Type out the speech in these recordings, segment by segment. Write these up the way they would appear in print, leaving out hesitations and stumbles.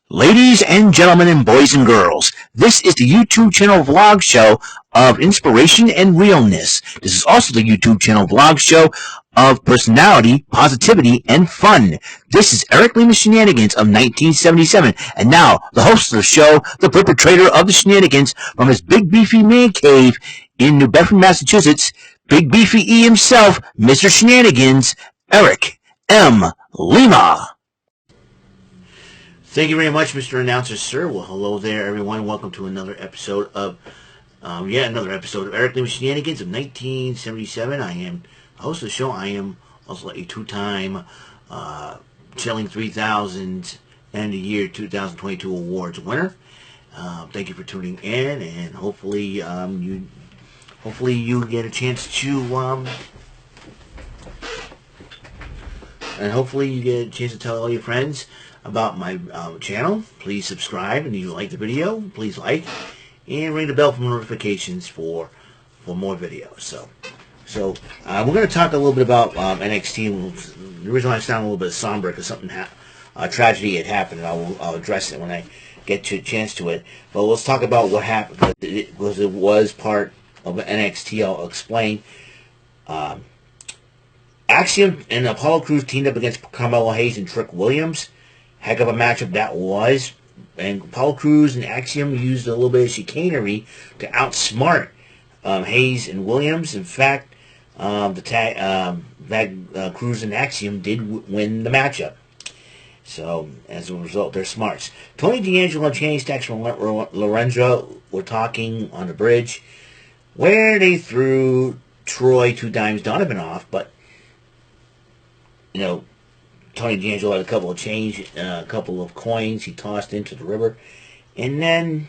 Ladies and gentlemen and boys and girls, this is the YouTube channel vlog show of inspiration and realness. This is also the YouTube channel vlog show of personality, positivity, and fun. This is Eric Lima Shenanigans of 1977, and now the host of the show, the perpetrator of the shenanigans from his big beefy man cave in New Bedford, Massachusetts, Big Beefy E himself, Mr. Shenanigans, Eric M. Lima. Thank you very much, Mr. Announcer, sir. Well, hello there, everyone. Welcome to another episode of, another episode of Eric Lima Shenanigans of 1977. I am the host of the show. I am also a two-time Chilling 3000 and the year 2022 awards winner. Thank you for tuning in, and hopefully you get a chance to tell all your friends about my channel. Please subscribe, and if you like the video, please like and ring the bell for notifications for more videos. So we're going to talk a little bit about NXT. The reason why I sound a little bit somber because something tragedy had happened, and I'll address it when I get to a chance to it. But let's talk about what happened because it was part of NXT. I'll explain. Axiom and Apollo Crews teamed up against Carmelo Hayes and Trick Williams. Heck of a matchup that was. And Apollo Crews and Axiom used a little bit of chicanery to outsmart Hayes and Williams. In fact, Crews and Axiom did win the matchup. So, as a result, they're smarts. Tony D'Angelo and Channing Stacks from Lorenzo were talking on the bridge where they threw Troy Two Dimes Donovan off, but, Tony D'Angelo had a couple of change, a couple of coins he tossed into the river. And then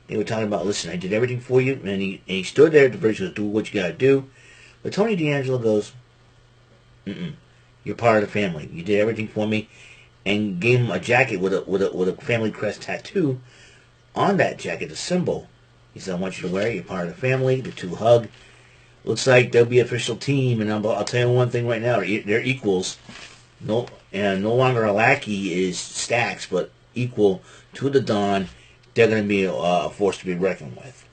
they were talking about, listen, I did everything for you. And he stood there at the bridge and goes, do what you got to do. But Tony D'Angelo goes, you're part of the family. You did everything for me. And gave him a jacket with a family crest tattoo on that jacket, the symbol. He said, I want you to wear it. You're part of the family. The two hug. Looks like they'll be an official team, and I'll tell you one thing right now: they're equals. No longer a lackey is Stacks, but equal to the Don. They're going to be a force to be reckoned with.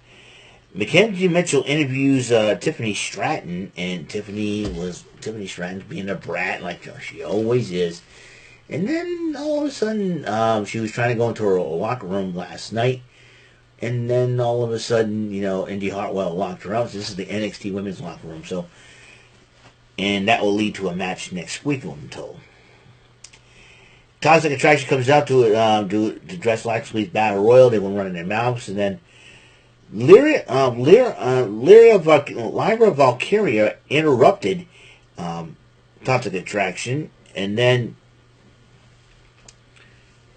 Mackenzie Mitchell interviews Tiffany Stratton, and Tiffany Stratton's being a brat like she always is. And then all of a sudden, she was trying to go into her locker room last night. And then all of a sudden, Indy Hartwell locked her out. So this is the NXT women's locker room. And that will lead to a match next week, I'm told. Toxic Attraction comes out to dress Lashley's Battle Royal. They were running their mouths. And then Lyra Valkyria interrupted Toxic Attraction. And then,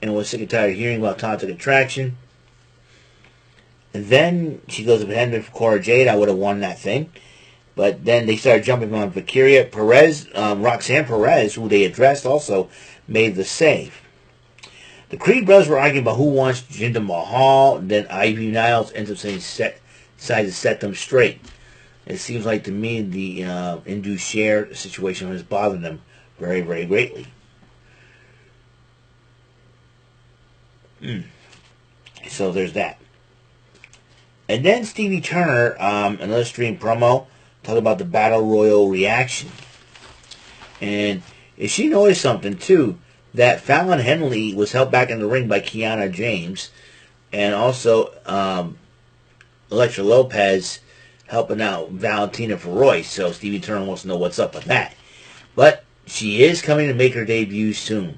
and was sick and tired of hearing about Toxic Attraction. And then she goes ahead for Cora Jade. I would have won that thing. But then they started jumping on Valkyria. Perez, Roxanne Perez, who they addressed, also made the save. The Creed brothers were arguing about who wants Jinder Mahal. Then Ivy Niles ends up decided to set them straight. It seems like to me the Indus Share situation has bothered them very, very greatly. So there's that. And then Stevie Turner, another stream promo, talking about the Battle Royal reaction. And if she noticed something, too, that Fallon Henley was held back in the ring by Kiana James, and also Elektra Lopez helping out Valentina Feroz. So Stevie Turner wants to know what's up with that. But she is coming to make her debut soon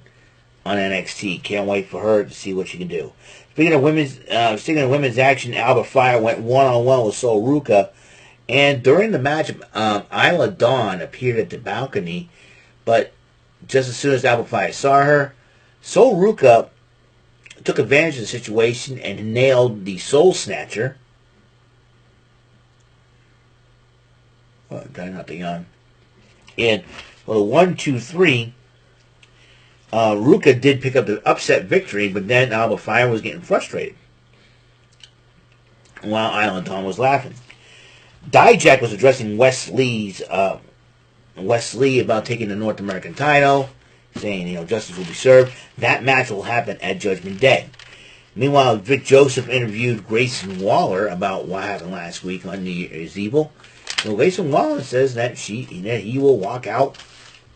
on NXT. Can't wait for her to see what she can do. Speaking of women's action, Alba Fire went one-on-one with Sol Ruca, and during the match, Isla Dawn appeared at the balcony, but just as soon as Alba Fire saw her, Sol Ruca took advantage of the situation and nailed the Soul Snatcher. Oh, trying not to yawn. And with a 1-2-3. Ruka did pick up the upset victory, but then Alba Fire was getting frustrated while Island Dawn was laughing. Dijak was addressing Wes Lee about taking the North American title. saying, justice will be served. That match will happen at Judgment Day. Meanwhile, Vic Joseph interviewed Grayson Waller about what happened last week on New Year's Evil. So Grayson Waller says that he will walk out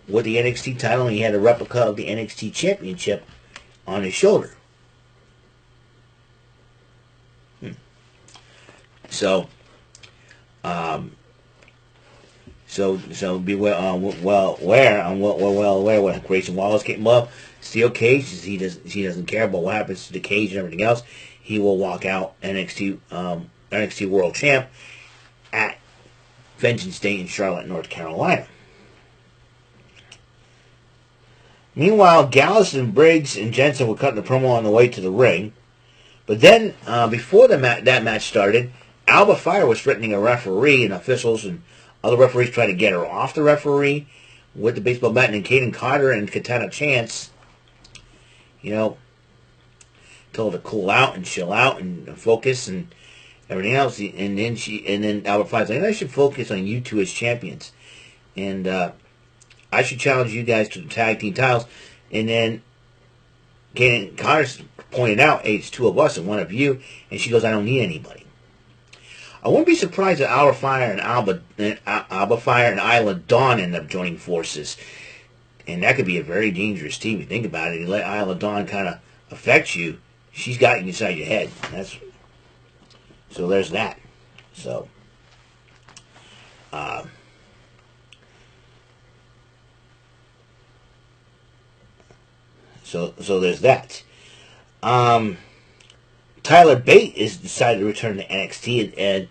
with the NXT title, and he had a replica of the NXT Championship on his shoulder. So be well aware what Grayson Wallace came up. Steel cage. He doesn't care about what happens to the cage and everything else. He will walk out NXT World Champ at Vengeance Day in Charlotte, North Carolina. Meanwhile, Gallus and Briggs and Jensen were cutting the promo on the way to the ring. But then, before that match started, Alba Fire was threatening a referee, and officials and other referees tried to get her off the referee with the baseball bat. And Kaden Carter and Katana Chance, told her to cool out and chill out and focus and everything else. And then Alba Fire's like, I should focus on you two as champions, and I should challenge you guys to the tag team titles. And then Kaden Carter pointed out, hey, it's two of us and one of you. And she goes, I don't need anybody. I wouldn't be surprised if Alba Fire and Isla Dawn end up joining forces. And that could be a very dangerous team. If you think about it, you let Isla Dawn kind of affect you, she's got you inside your head. So there's that. So there's that. Tyler Bate is decided to return to NXT,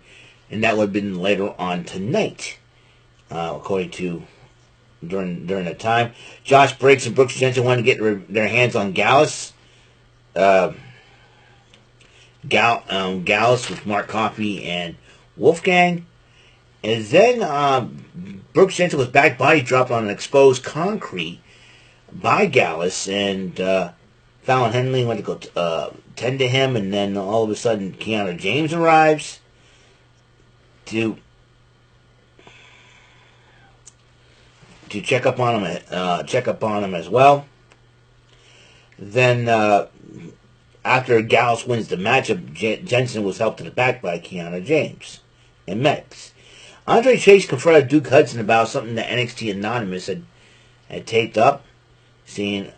and that would have been later on tonight, according to during that time. Josh Briggs and Brooks Jensen wanted to get their hands on Gallus. Gallus with Mark Coffey and Wolfgang. And then Brooks Jensen was back body dropped on an exposed concrete by Gallus, and Fallon Henley went to go tend to him, and then all of a sudden Kiana James arrives to check up on him as well. Then after Gallus wins the matchup, Jensen was helped to the back by Kiana James and medics. Andre Chase confronted Duke Hudson about something that NXT Anonymous had taped up, saying,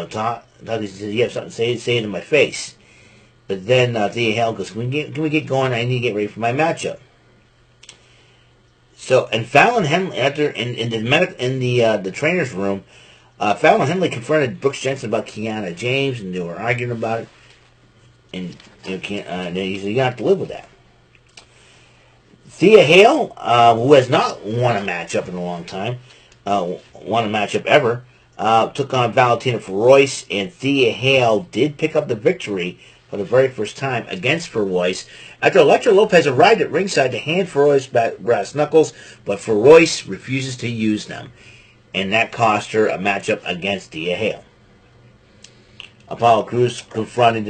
Todd says, you have something to say it in my face. But then Thea Hale goes, can we get going? I need to get ready for my matchup. So, and Fallon Henley, after in the trainer's room, Fallon Henley confronted Brooks Jensen about Kiana James, and they were arguing about it. And he said, you have to live with that. Thea Hale, who has not won a matchup in a long time, won a matchup ever, took on Valentina Feroz, and Thea Hale did pick up the victory for the very first time against Feroz after Elektra Lopez arrived at ringside to hand Feroz brass knuckles, but Feroz refuses to use them, and that cost her a matchup against Thea Hale. Apollo Crews confronted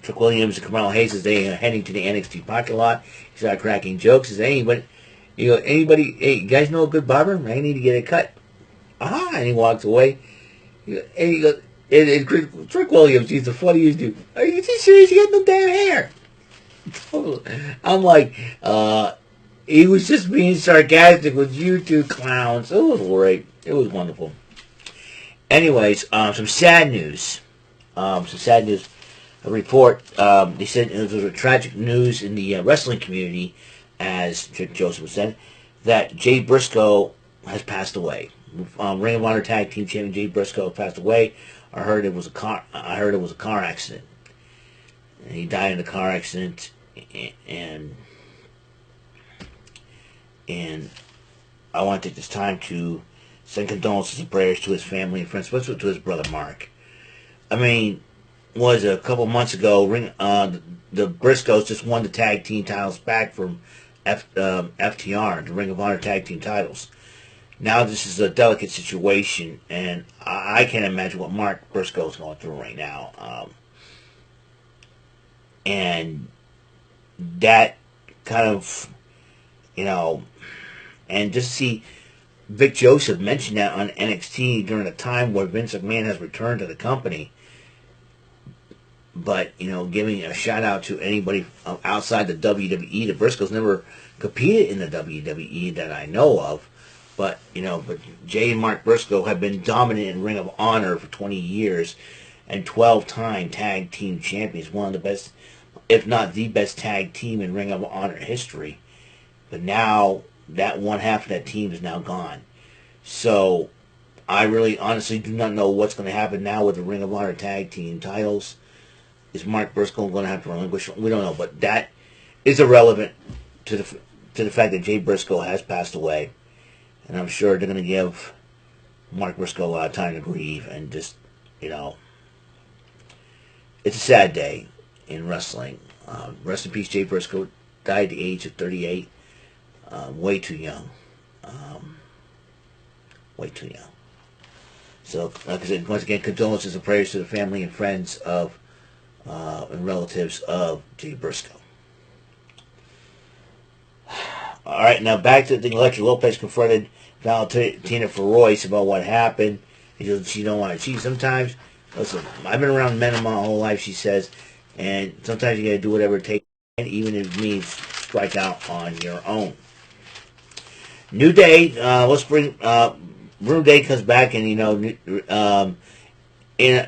Trick Williams and Carmelo Hayes as they are heading to the NXT parking lot. He started cracking jokes. He said, hey, you guys know a good barber? I need to get a cut. Aha! And he walks away. And he goes, Trick Williams, he's the funniest dude. Are you serious? He got no damn hair. I'm like, he was just being sarcastic with you two clowns. It was great. It was wonderful. Anyways, some sad news. A report. They said it was a tragic news in the wrestling community, as Trick Joseph said, that Jay Briscoe has passed away. Ring of Honor Tag Team Champion Jay Briscoe passed away. I heard it was a car accident. And he died in a car accident, and I want to take this time to send condolences and prayers to his family and friends, especially to his brother Mark. I mean, was a couple months ago, the Briscoes just won the tag team titles back from FTR, the Ring of Honor tag team titles. Now this is a delicate situation, and I can't imagine what Mark Briscoe is going through right now. And that kind of, and just see Vic Joseph mentioned that on NXT during a time where Vince McMahon has returned to the company. But, giving a shout out to anybody outside the WWE, the Briscoes never competed in the WWE that I know of. But, but Jay and Mark Briscoe have been dominant in Ring of Honor for 20 years and 12-time tag team champions. One of the best, if not the best tag team in Ring of Honor history. But now that one half of that team is now gone. So I really honestly do not know what's going to happen now with the Ring of Honor tag team titles. Is Mark Briscoe going to have to relinquish? We don't know, but that is irrelevant to the fact that Jay Briscoe has passed away, and I'm sure they're going to give Mark Briscoe a lot of time to grieve and just, it's a sad day in wrestling. Rest in peace, Jay Briscoe died at the age of 38, way too young, way too young. So, like I said, once again, condolences and prayers to the family and friends of and relatives of Jay Briscoe. Alright, now back to the thing. Electra Lopez confronted Valentina Feroz about what happened. She don't want to cheat sometimes. Listen, I've been around men my whole life, she says, and sometimes you gotta do whatever it takes, even if it means strike out on your own. New Day, let's bring New Day comes back and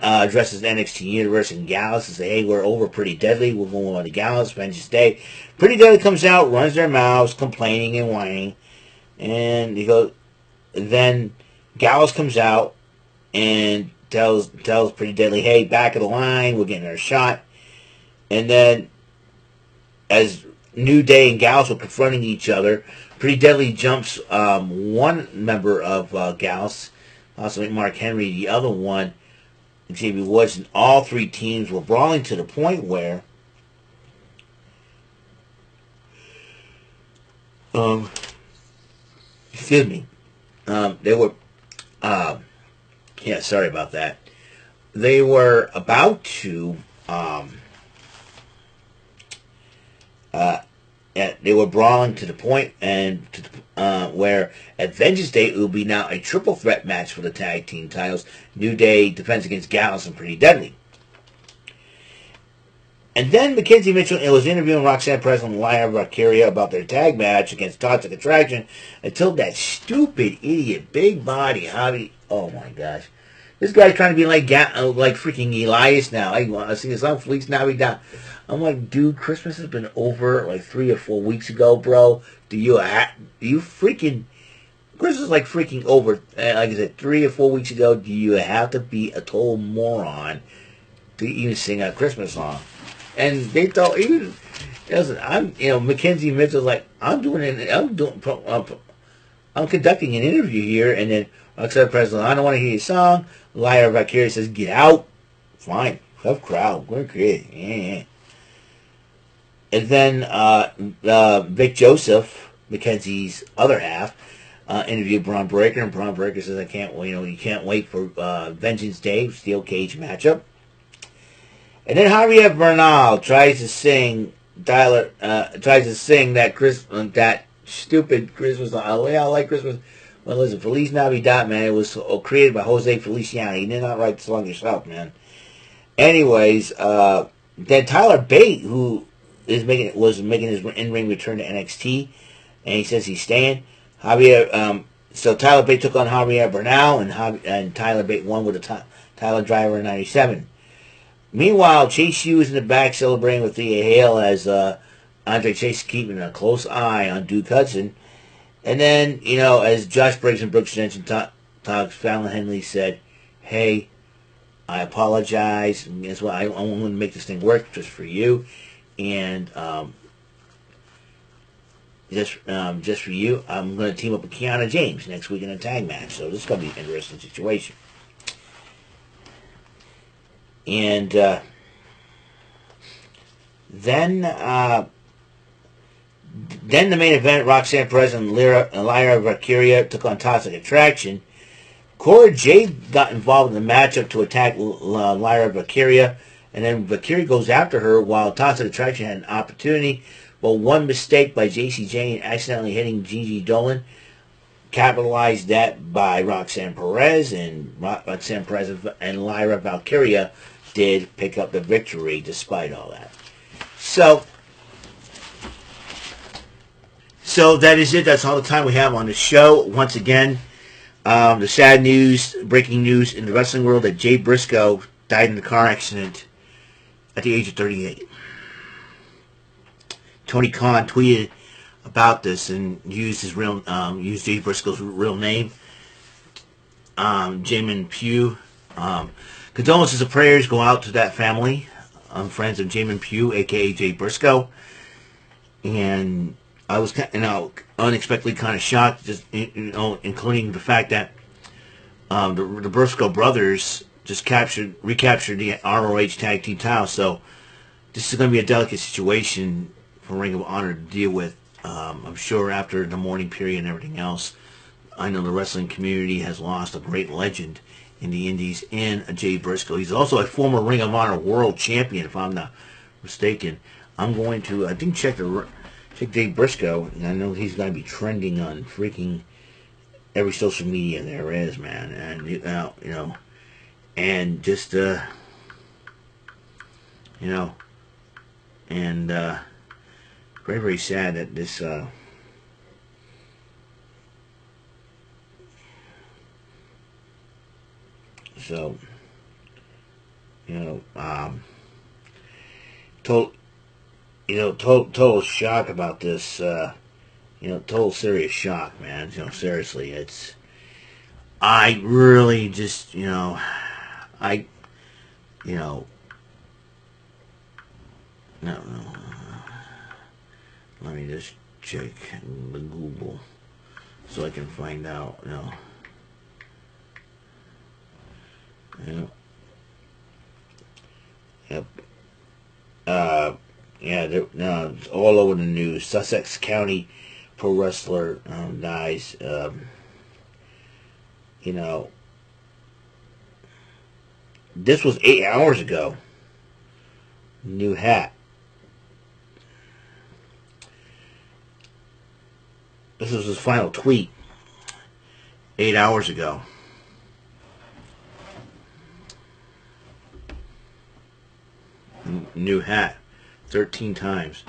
addresses the NXT Universe and Gallus and say, hey, we're over Pretty Deadly. We're going on to Gallus, Vengeance Day. Pretty Deadly comes out, runs their mouths, complaining and whining. And then Gallus comes out and tells Pretty Deadly, hey, back of the line, we're getting our shot. And then as New Day and Gallus were confronting each other, Pretty Deadly jumps one member of Gallus, possibly Mark Henry, the other one, JB Woods, and all three teams were brawling to the point where excuse me, they were sorry about that. They were about to they were brawling to the point and where at Vengeance Day it will be now a triple threat match for the tag team titles. New Day defends against Gallus and Pretty Deadly. And then Mackenzie Mitchell was interviewing Roxanne Perez and Lyra Valkyria about their tag match against Toxic Attraction until that stupid idiot big body Javi. Oh my gosh. This guy's trying to be like freaking Elias now. I want to sing a song, Feliz Navidad. I'm like, dude, Christmas has been over like 3 or 4 weeks ago, bro. Christmas is like freaking over. Like I said, 3 or 4 weeks ago. Do you have to be a total moron to even sing a Christmas song? And they thought, even, listen, Mackenzie Mitchell's like, I'm conducting an interview here, and then Roxanne President, I don't want to hear your song. Lyra Valkyria says, get out. Fine. Tough crowd. We're good. Yeah. And then Vic Joseph, Mackenzie's other half, interviewed Braun Breaker, and Braun Breaker says, "I can't, you can't wait for Vengeance Day, steel cage matchup." And then Javier Bernal tries to sing that that stupid Christmas song. Oh, yeah, I like Christmas. Well, listen, Feliz Navidad, man. It was created by Jose Feliciano. You did not write the song yourself, man. Anyways, then Tyler Bate, who was making his in-ring return to NXT, and he says he's staying. So Tyler Bate took on Javier Bernal, and Tyler Bate won with a Tyler Driver in 97. Meanwhile, Chase Hughes in the back celebrating with Thea Hale as Andre Chase keeping a close eye on Duke Hudson. And then, as Josh Briggs and Brooks Jensen talks, Fallon Henley said, hey, I apologize. And guess what? I want to make this thing work just for you. And just for you, I'm going to team up with Kiana James next week in a tag match. So this is going to be an interesting situation. And then the main event, Roxanne Perez and Lyra Valkyria took on Toxic Attraction. Cora Jade got involved in the matchup to attack Lyra Valkyria, and then Valkyria goes after her while Toxic Attraction had an opportunity, but one mistake by JC Jane accidentally hitting Gigi Dolan capitalized that by Roxanne Perez, and Roxanne Perez and Lyra Valkyria did pick up the victory despite all that. So that is it. That's all the time we have on the show. Once again, the sad news, breaking news in the wrestling world, that Jay Briscoe died in a car accident at the age of 38. Tony Khan tweeted about this and used Jay Briscoe's real name, Jamin Pugh. Condolences and prayers go out to that family, friends of Jamin Pugh, aka Jay Briscoe. And I was, unexpectedly kind of shocked, just including the fact that the Briscoe brothers just recaptured the ROH Tag Team title. So this is going to be a delicate situation for Ring of Honor to deal with. I'm sure after the mourning period and everything else, I know the wrestling community has lost a great legend in the indies in Jay Briscoe. He's also a former Ring of Honor World Champion, if I'm not mistaken. I'm going to, I think, check Jay Briscoe, and I know he's going to be trending on freaking every social media there is, man. And and just and very, very sad that this total shock about this, total serious shock, man. Seriously, I really just, no, let me just check the Google so I can find out, Yep. It's all over the news. Sussex County pro wrestler dies. This was 8 hours ago. New hat. This was his final tweet 8 hours ago. New hat 13 times.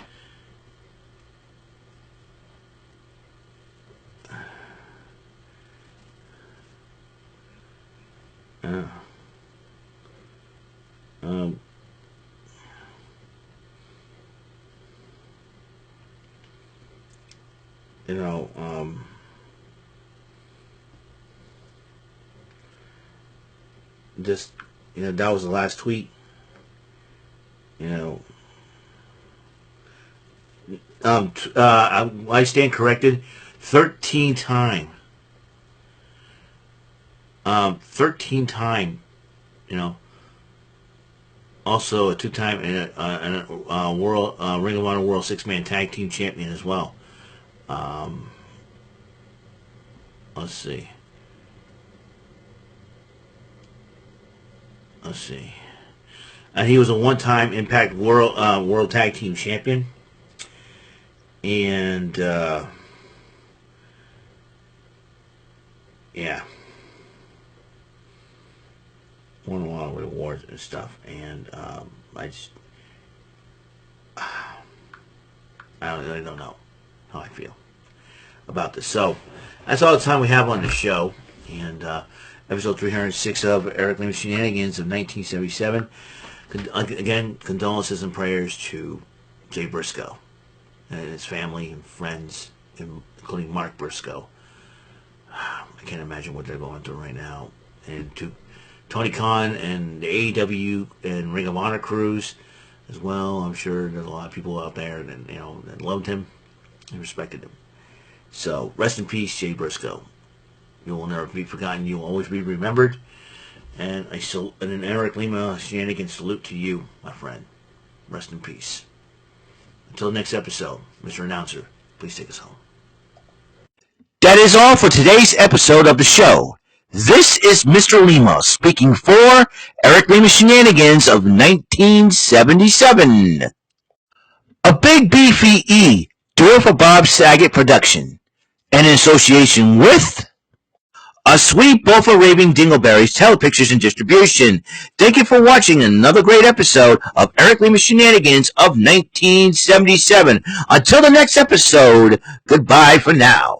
Just, that was the last tweet. I stand corrected. 13 time. 13 time. Also a 2-time world Ring of Honor World 6-Man Tag Team Champion as well. Let's see. And he was a 1-time Impact World Tag Team Champion. And won a lot of awards and stuff. And I really don't know how I feel about this. So that's all the time we have on the show. And episode 306 of Eric Lima Shenanigans of 1977. Again, condolences and prayers to Jay Briscoe and his family and friends, including Mark Briscoe. I can't imagine what they're going through right now. And to Tony Khan and the AEW and Ring of Honor crews as well. I'm sure there's a lot of people out there that that loved him and respected him. So rest in peace, Jay Briscoe. You will never be forgotten. You will always be remembered. And an Eric Lima Shenanigans salute to you, my friend. Rest in peace. Until the next episode, Mr. Announcer, please take us home. That is all for today's episode of the show. This is Mr. Lima speaking for Eric Lima Shenanigans of 1977. A Big Beefy E, do it for Bob Saget production. And in association with A Sweet Bowl for Raving Dingleberries Telepictures and Distribution. Thank you for watching another great episode of Eric Lima Shenanigans of 1977. Until the next episode, goodbye for now.